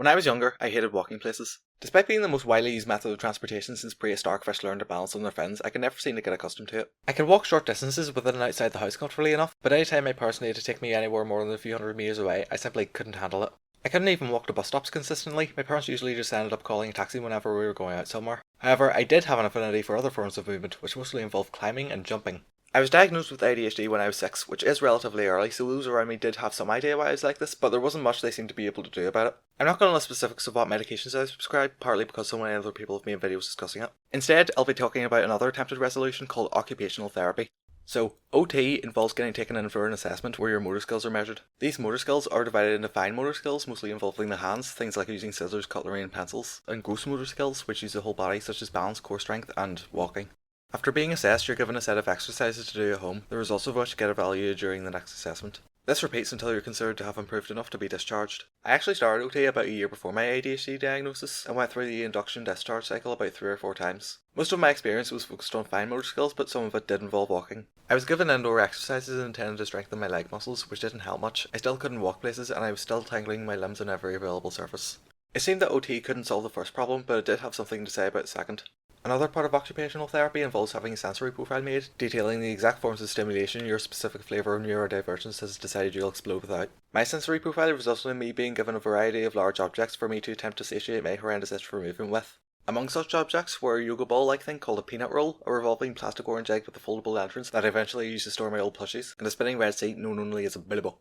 When I was younger, I hated walking places. Despite being the most widely used method of transportation since prehistoric fish learned to balance on their fins, I could never seem to get accustomed to it. I could walk short distances within and outside the house comfortably enough, but any time my parents needed to take me anywhere more than a few hundred metres away, I simply couldn't handle it. I couldn't even walk to bus stops consistently. My parents usually just ended up calling a taxi whenever we were going out somewhere. However, I did have an affinity for other forms of movement, which mostly involved climbing and jumping. I was diagnosed with ADHD when I was 6, which is relatively early, so those around me did have some idea why I was like this, but there wasn't much they seemed to be able to do about it. I'm not going to list specifics of what medications I was prescribed, partly because so many other people have made videos discussing it. Instead, I'll be talking about another attempted resolution called occupational therapy. So, OT involves getting taken in for an assessment where your motor skills are measured. These motor skills are divided into fine motor skills, mostly involving the hands, things like using scissors, cutlery and pencils, and gross motor skills, which use the whole body, such as balance, core strength, and walking. After being assessed, you're given a set of exercises to do at home, the results of which get evaluated during the next assessment. This repeats until you're considered to have improved enough to be discharged. I actually started OT about a year before my ADHD diagnosis, and went through the induction discharge cycle about 3 or 4 times. Most of my experience was focused on fine motor skills, but some of it did involve walking. I was given indoor exercises intended to strengthen my leg muscles, which didn't help much. I still couldn't walk places, and I was still tangling my limbs on every available surface. It seemed that OT couldn't solve the first problem, but it did have something to say about the second. Another part of occupational therapy involves having a sensory profile made, detailing the exact forms of stimulation your specific flavour of neurodivergence has decided you'll explode without. My sensory profile resulted in me being given a variety of large objects for me to attempt to satiate my horrendous itch for movement with. Among such objects were a yoga ball-like thing called a peanut roll, a revolving plastic orange egg with a foldable entrance that I eventually used to store my old plushies, and a spinning red seat known only as a bilbo.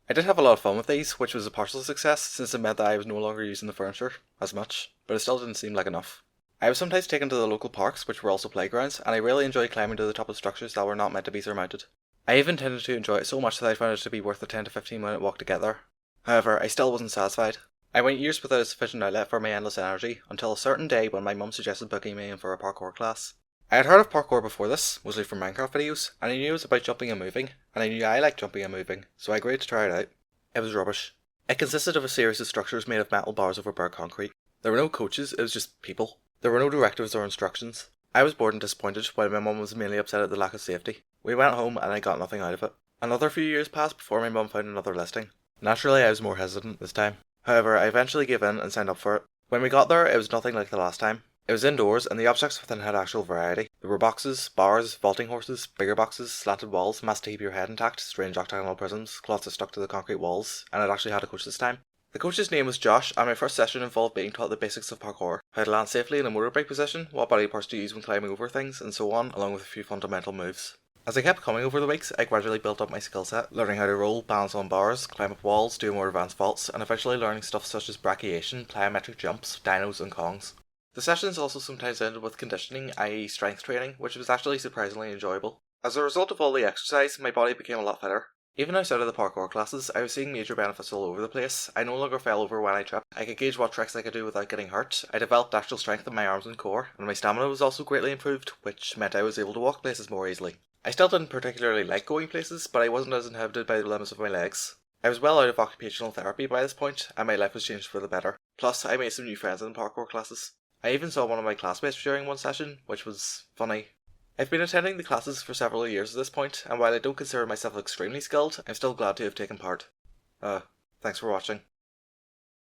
I did have a lot of fun with these, which was a partial success since it meant that I was no longer using the furniture as much, but it still didn't seem like enough. I was sometimes taken to the local parks, which were also playgrounds, and I really enjoyed climbing to the top of structures that were not meant to be surmounted. I even tended to enjoy it so much that I found it to be worth the 10 to 15 minute walk to get there. However, I still wasn't satisfied. I went years without a sufficient outlet for my endless energy, until a certain day when my mum suggested booking me in for a parkour class. I had heard of parkour before this, mostly from Minecraft videos, and I knew it was about jumping and moving, and I knew I liked jumping and moving, so I agreed to try it out. It was rubbish. It consisted of a series of structures made of metal bars over bare concrete. There were no coaches, it was just people. There were no directives or instructions. I was bored and disappointed, while my mum was mainly upset at the lack of safety. We went home and I got nothing out of it. Another few years passed before my mum found another listing. Naturally, I was more hesitant this time. However, I eventually gave in and signed up for it. When we got there, it was nothing like the last time. It was indoors, and the objects within had actual variety. There were boxes, bars, vaulting horses, bigger boxes, slanted walls, mats to keep your head intact, strange octagonal prisms, cloths that stuck to the concrete walls, and it actually had a coach this time. The coach's name was Josh, and my first session involved being taught the basics of parkour, how to land safely in a motorbike position, what body parts to use when climbing over things, and so on, along with a few fundamental moves. As I kept coming over the weeks, I gradually built up my skill set, learning how to roll, balance on bars, climb up walls, do more advanced vaults, and eventually learning stuff such as brachiation, plyometric jumps, dinos, and kongs. The sessions also sometimes ended with conditioning, i.e. strength training, which was actually surprisingly enjoyable. As a result of all the exercise, my body became a lot fitter. Even outside of the parkour classes, I was seeing major benefits all over the place. I no longer fell over when I tripped. I could gauge what tricks I could do without getting hurt. I developed actual strength in my arms and core, and my stamina was also greatly improved, which meant I was able to walk places more easily. I still didn't particularly like going places, but I wasn't as inhibited by the limits of my legs. I was well out of occupational therapy by this point, and my life was changed for the better. Plus, I made some new friends in parkour classes. I even saw one of my classmates during one session, which was funny. I've been attending the classes for several years at this point, and while I don't consider myself extremely skilled, I'm still glad to have taken part. Thanks for watching.